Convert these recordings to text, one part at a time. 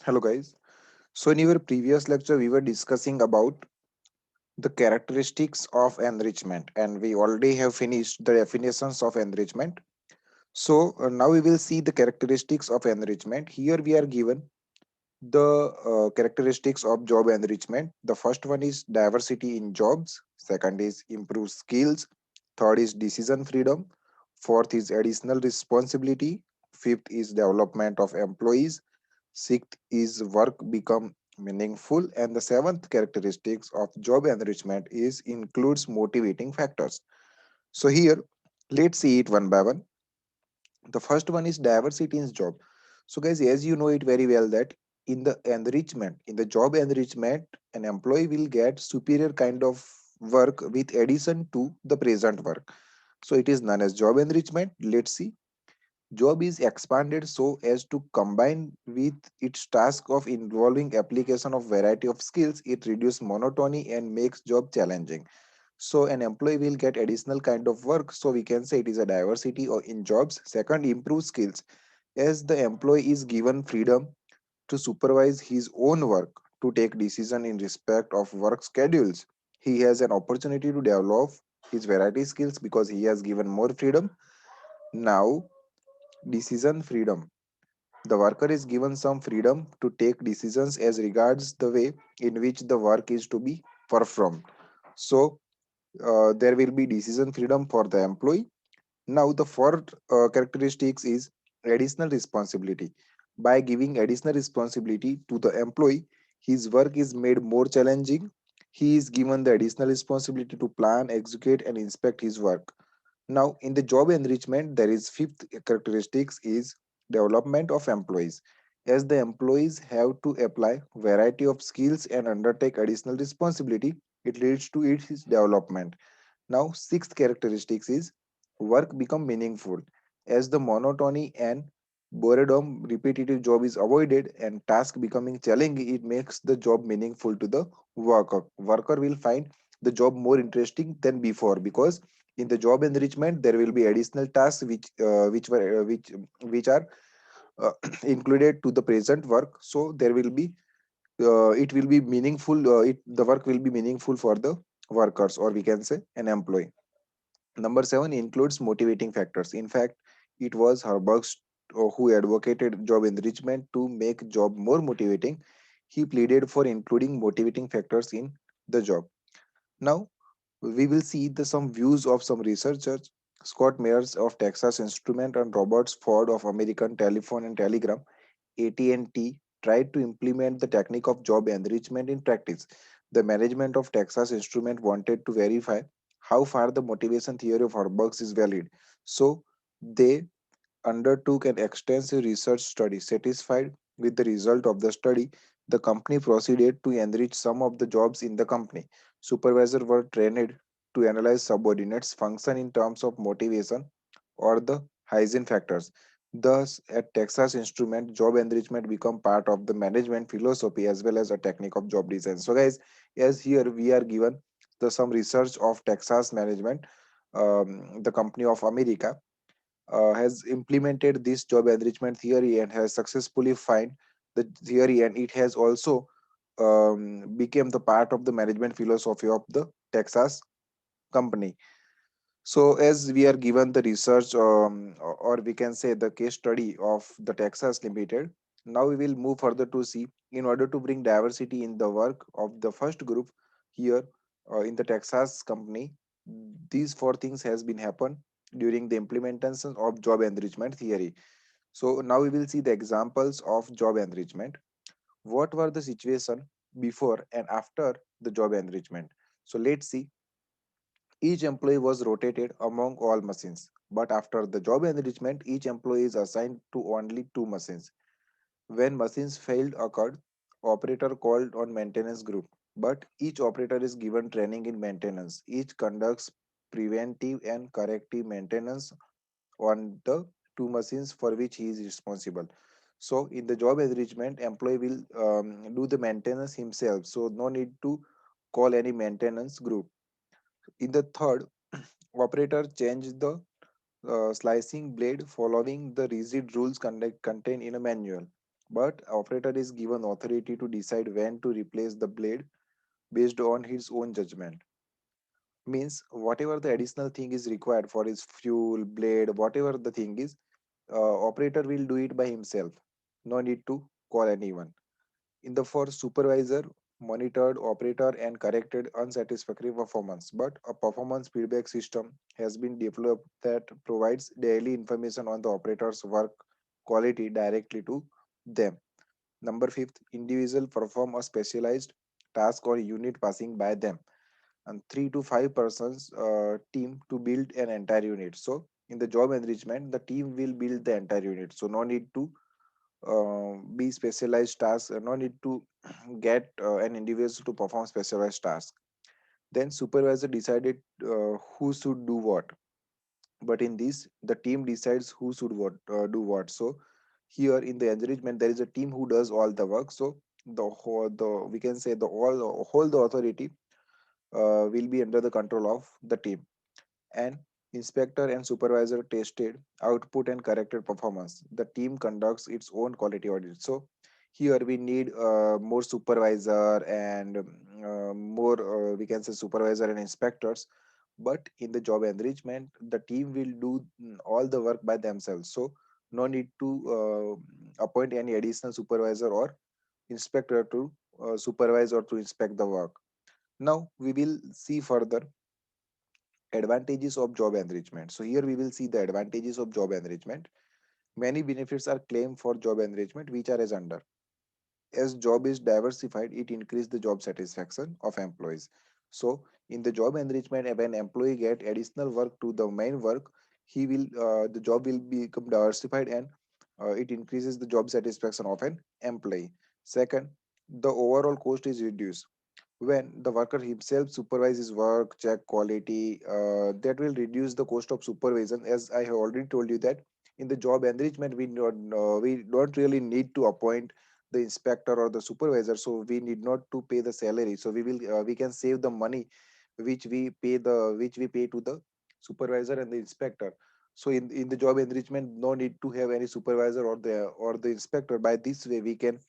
Hello guys. So in your previous lecture we were discussing about the characteristics of enrichment and we already have finished the definitions of enrichment. So now we will see the characteristics of enrichment. Here we are given the characteristics of job enrichment. The first one is diversity in jobs, second is improved skills, third is decision freedom, fourth is additional responsibility, fifth is development of employees, sixth is work become meaningful, and the seventh characteristics of job enrichment is includes motivating factors. So here, let's see it one by one. The first one is diversity in job. So guys, as you know it very well that in the job enrichment, an employee will get superior kind of work with addition to the present work. So it is known as job enrichment. Let's see. Job is expanded so as to combine with its task of involving application of variety of skills. It reduces monotony and makes job challenging. So an employee will get additional kind of work. So we can say it is a diversity or in jobs. Second, improve skills. As the employee is given freedom to supervise his own work, to take decision in respect of work schedules, he has an opportunity to develop his variety skills because he has given more freedom. Now, decision freedom. The worker is given some freedom to take decisions as regards the way in which the work is to be performed. So, there will be decision freedom for the employee. Now, the fourth characteristics is additional responsibility. By giving additional responsibility to the employee, his work is made more challenging. He is given the additional responsibility to plan, execute, and inspect his work. Now, in the job enrichment, there is fifth characteristics is development of employees. As the employees have to apply variety of skills and undertake additional responsibility, it leads to its development. Now, sixth characteristics is work become meaningful. As the monotony and boredom repetitive job is avoided and task becoming challenging, it makes the job meaningful to the worker. Worker will find the job more interesting than before because in the job enrichment there will be additional tasks which are uh, included to the present work. So there will be it will be meaningful. The work will be meaningful for the workers or we can say an employee. Number seven includes motivating factors. In fact, it was Herberg's who advocated job enrichment to make job more motivating. He pleaded for including motivating factors in the job. Now, we will see some views of some researchers. Scott Mayers of Texas Instrument and Robert Ford of American Telephone and Telegram (AT&T) tried to implement the technique of job enrichment in practice. The management of Texas Instrument wanted to verify how far the motivation theory of Herberg's is valid. So they undertook an extensive research study. Satisfied with the result of the study, the company proceeded to enrich some of the jobs in the company. Supervisors were trained to analyze subordinates' function in terms of motivation or the hygiene factors. Thus, at Texas Instrument, job enrichment become part of the management philosophy as well as a technique of job design. So, guys, as here we are given some research of Texas Management, the company of America has implemented this job enrichment theory and has successfully find the theory, and it has also became the part of the management philosophy of the Texas company. So as we are given the research or we can say the case study of the Texas Limited, now we will move further to see in order to bring diversity in the work of the first group here in the Texas company, these four things has been happen during the implementation of job enrichment theory. So now we will see the examples of job enrichment. What were the situation before and after the job enrichment? So let's see. Each employee was rotated among all machines, but after the job enrichment, each employee is assigned to only two machines. When machines failed occurred, operator called on maintenance group, but each operator is given training in maintenance. Each conducts preventive and corrective maintenance on the two machines for which he is responsible. So in the job enrichment, employee will do the maintenance himself. So no need to call any maintenance group. In the third, operator changed the slicing blade following the rigid rules contained in a manual. but operator is given authority to decide when to replace the blade based on his own judgment. Means whatever the additional thing is required for his fuel, blade, whatever the thing is, operator will do it by himself. No need to call anyone. In the first, supervisor monitored operator and corrected unsatisfactory performance, but a performance feedback system has been developed that provides daily information on the operator's work quality directly to them. Number fifth, individual perform a specialized task or unit passing by them, and 3 to 5 persons team to build an entire unit. So in the job enrichment, the team will build the entire unit. So no need to be specialized tasks, no need to get an individual to perform specialized tasks. Then supervisor decided who should do what, but in this the team decides who should do what. So here in the encouragement there is a team who does all the work. So the we can say the all whole the authority will be under the control of the team, and inspector and supervisor tested output and corrected performance. The team conducts its own quality audit. So here we need more supervisor and more we can say supervisor and inspectors. But in the job enrichment, the team will do all the work by themselves. So no need to appoint any additional supervisor or inspector to supervise or to inspect the work. Now we will see further advantages of job enrichment. So here we will see the advantages of job enrichment. Many benefits are claimed for job enrichment, which are as under. As job is diversified, it increases the job satisfaction of employees. So in the job enrichment, when employee get additional work to the main work, he will the job will become diversified, and it increases the job satisfaction of an employee. Second, the overall cost is reduced when the worker himself supervises work, check quality. That will reduce the cost of supervision. As I have already told you that in the job enrichment we don't really need to appoint the inspector or the supervisor, so we need not to pay the salary. So we can save the money which we pay to the supervisor and the inspector. So in the job enrichment, no need to have any supervisor or the inspector. By this way we can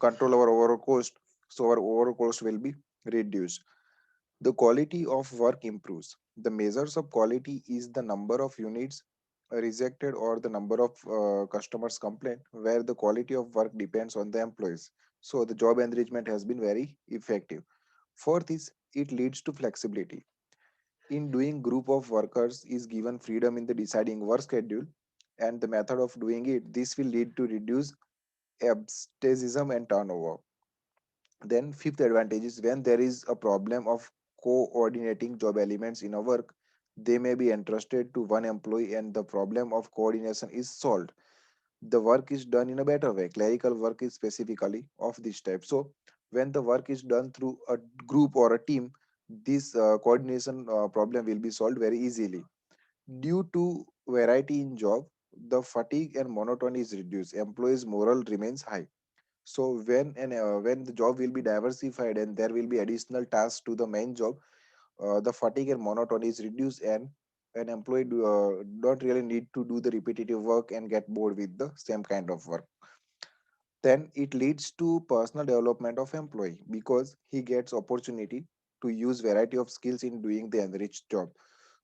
control our overall cost, so our overall cost will be reduced. The quality of work improves. The measures of quality is the number of units rejected or the number of customers complaint, where the quality of work depends on the employees. So the job enrichment has been very effective. Fourth is it leads to flexibility. In doing, group of workers is given freedom in the deciding work schedule and the method of doing it. This will lead to reduce absenteeism and turnover. Then fifth advantage is when there is a problem of coordinating job elements in a work, they may be entrusted to one employee and the problem of coordination is solved. The work is done in a better way. Clerical work is specifically of this type. So when the work is done through a group or a team, this coordination problem will be solved very easily. Due to variety in job, the fatigue and monotony is reduced. Employees' morale remains high. So when the job will be diversified and there will be additional tasks to the main job, the fatigue and monotony is reduced, and an employee don't really need to do the repetitive work and get bored with the same kind of work. Then it leads to personal development of employee because he gets opportunity to use variety of skills in doing the enriched job.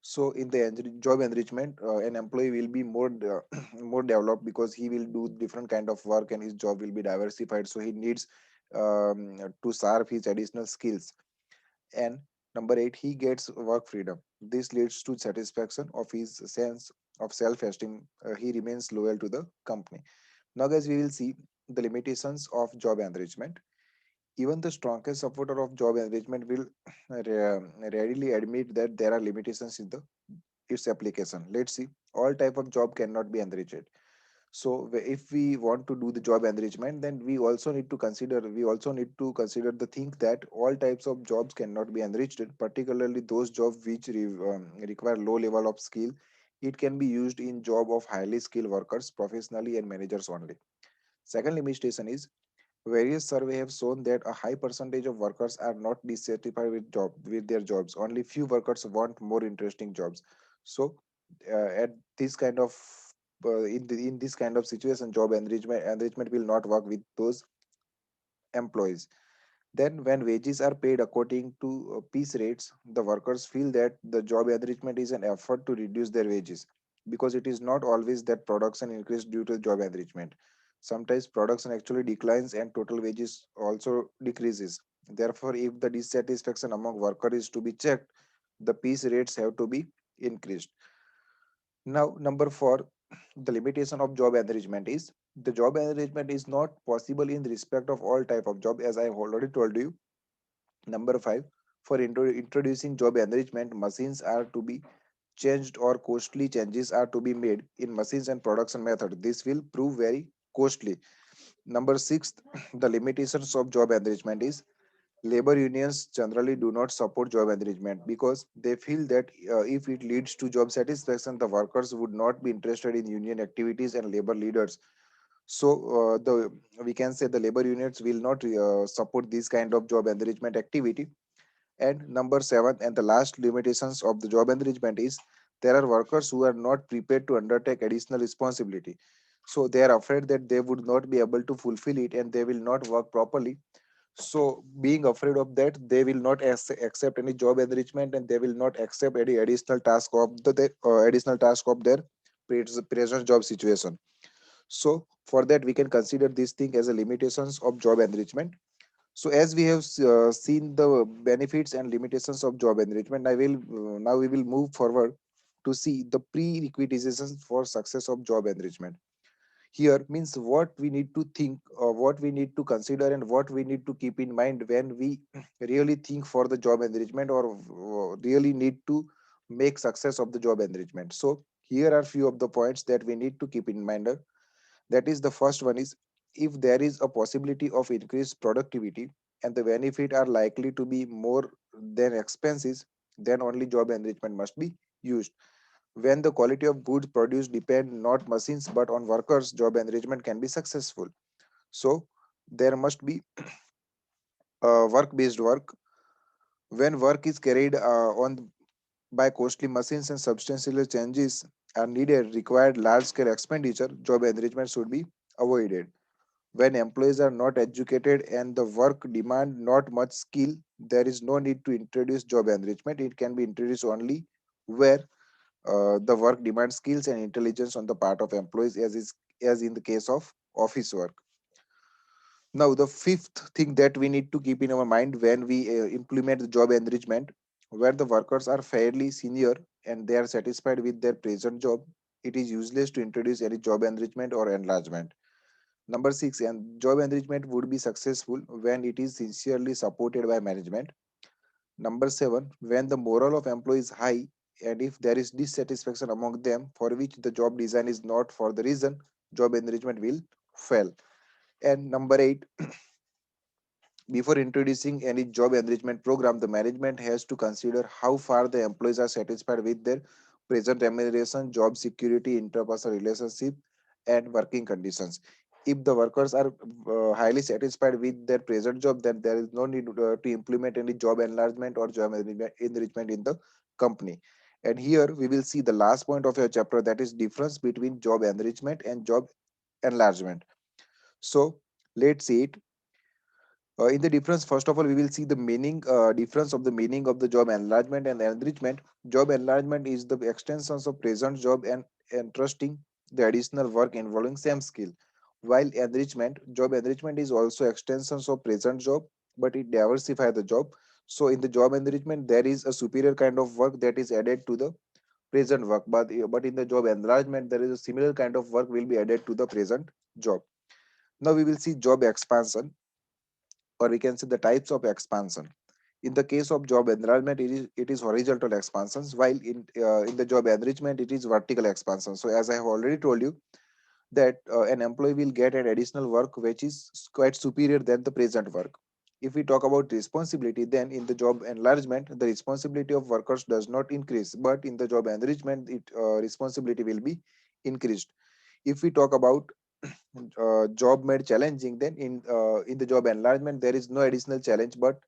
So in the job enrichment, an employee will be more more developed because he will do different kind of work and his job will be diversified. So he needs to serve his additional skills. And number eight, he gets work freedom. This leads to satisfaction of his sense of self-esteem. He remains loyal to the company. Now, guys, we will see the limitations of job enrichment. Even the strongest supporter of job enrichment will readily admit that there are limitations in the its application. Let's see. All type of job cannot be enriched. So if we want to do the job enrichment, then we also need to consider the thing that all types of jobs cannot be enriched, particularly those jobs which require low level of skill. It can be used in job of highly skilled workers professionally and managers only. Second limitation is various survey have shown that a high percentage of workers are not dissatisfied with their jobs. Only few workers want more interesting jobs. So at this kind of in this kind of situation, job enrichment will not work with those employees. Then, when wages are paid according to piece rates, the workers feel that the job enrichment is an effort to reduce their wages, because it is not always that production increase due to job enrichment. Sometimes production actually declines and total wages also decreases. Therefore, if the dissatisfaction among workers is to be checked, the piece rates have to be increased. Now, number four, the limitation of job enrichment is the job enrichment is not possible in respect of all type of job, as I have already told you. Number five, for introducing job enrichment, machines are to be changed or costly changes are to be made in machines and production method. This will prove very costly. Number six, the limitations of job enrichment is labor unions generally do not support job enrichment because they feel that if it leads to job satisfaction, the workers would not be interested in union activities and labor leaders. So the we can say the labor units will not support this kind of job enrichment activity. And number seven, and the last limitations of the job enrichment is there are workers who are not prepared to undertake additional responsibility. So they are afraid that they would not be able to fulfill it and they will not work properly. So being afraid of that, they will not accept any job enrichment and they will not accept any additional task of additional task of their present job situation. So for that, we can consider this thing as a limitations of job enrichment. So as we have seen the benefits and limitations of job enrichment, I will now we will move forward to see the prerequisites for success of job enrichment. Here means what we need to think, what we need to consider, and what we need to keep in mind when we really think for the job enrichment or really need to make success of the job enrichment. So here are few of the points that we need to keep in mind. That is, the first one is, if there is a possibility of increased productivity and the benefit are likely to be more than expenses, then only job enrichment must be used. When the quality of goods produced depend not machines but on workers, job enrichment can be successful. So there must be work based work. When work is carried on by costly machines and substantial changes are needed, required large scale expenditure, job enrichment should be avoided. When employees are not educated and the work demand not much skill, there is no need to introduce job enrichment. It can be introduced only where the work demands skills and intelligence on the part of employees, as in the case of office work. Now, the fifth thing that we need to keep in our mind when we implement the job enrichment, where the workers are fairly senior and they are satisfied with their present job, it is useless to introduce any job enrichment or enlargement. Number six, and job enrichment would be successful when it is sincerely supported by management. Number seven, when the morale of employees is high and if there is dissatisfaction among them for which the job design is not for the reason, job enrichment will fail. And number eight, before introducing any job enrichment program, the management has to consider how far the employees are satisfied with their present remuneration, job security, interpersonal relationship, and working conditions. If the workers are highly satisfied with their present job, then there is no need to implement any job enlargement or job enrichment in the company. And here we will see the last point of your chapter, that is difference between job enrichment and job enlargement. So let's see it. In the difference, first of all, we will see the meaning difference of the meaning of the job enlargement and enrichment. Job enlargement is the extensions of present job and entrusting the additional work involving same skill. While job enrichment is also extensions of present job, but it diversify the job. So in the job enrichment, there is a superior kind of work that is added to the present work, but in the job enlargement, there is a similar kind of work will be added to the present job. Now we will see job expansion, or we can say the types of expansion. In the case of job enlargement, it is horizontal expansions, while in the job enrichment, it is vertical expansion. So as I have already told you that an employee will get an additional work which is quite superior than the present work. If we talk about responsibility, then in the job enlargement, the responsibility of workers does not increase, but in the job enrichment, it responsibility will be increased. If we talk about job made challenging, then in the job enlargement there is no additional challenge, but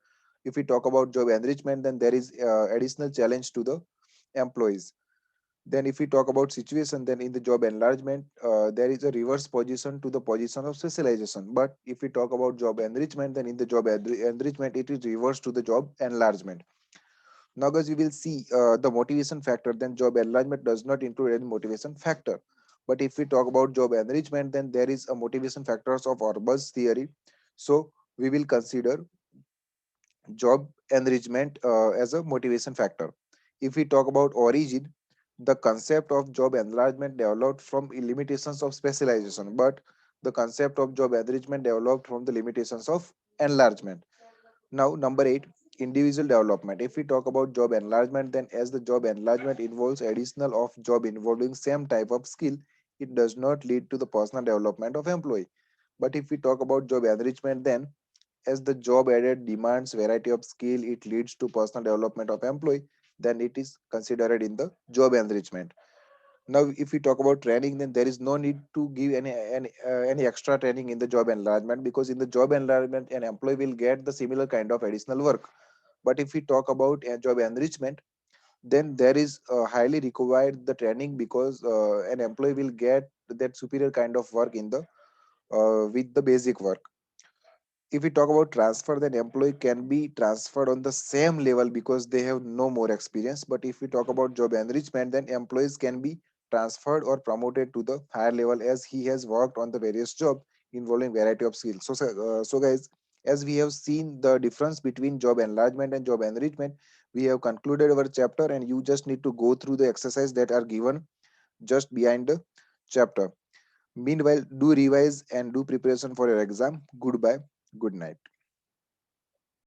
if we talk about job enrichment, then there is additional challenge to the employees. Then if we talk about situation, then in the job enlargement, there is a reverse position to the position of specialization. But if we talk about job enrichment, then in the job enrichment, it is reverse to the job enlargement. Now, guys, we will see the motivation factor. Then job enlargement does not include any motivation factor. But if we talk about job enrichment, then there is a motivation factors of Orb's theory. So we will consider job enrichment as a motivation factor. If we talk about origin, the concept of job enlargement developed from limitations of specialization, but the concept of job enrichment developed from the limitations of enlargement. Now, number eight, individual development. If we talk about job enlargement, then as the job enlargement involves additional of job involving same type of skill, it does not lead to the personal development of employee. But if we talk about job enrichment, then as the job added demands variety of skill, it leads to personal development of employee, then it is considered in the job enrichment. Now if we talk about training, then there is no need to give any extra training in the job enlargement, because in the job enlargement an employee will get the similar kind of additional work. But if we talk about job enrichment, then there is highly required the training, because an employee will get that superior kind of work in the with the basic work. If we talk about transfer, then employee can be transferred on the same level because they have no more experience. But if we talk about job enrichment, then employees can be transferred or promoted to the higher level as he has worked on the various job involving variety of skills. So guys, as we have seen the difference between job enlargement and job enrichment, we have concluded our chapter, and you just need to go through the exercise that are given just behind the chapter. Meanwhile, do revise and do preparation for your exam. Goodbye. Good night.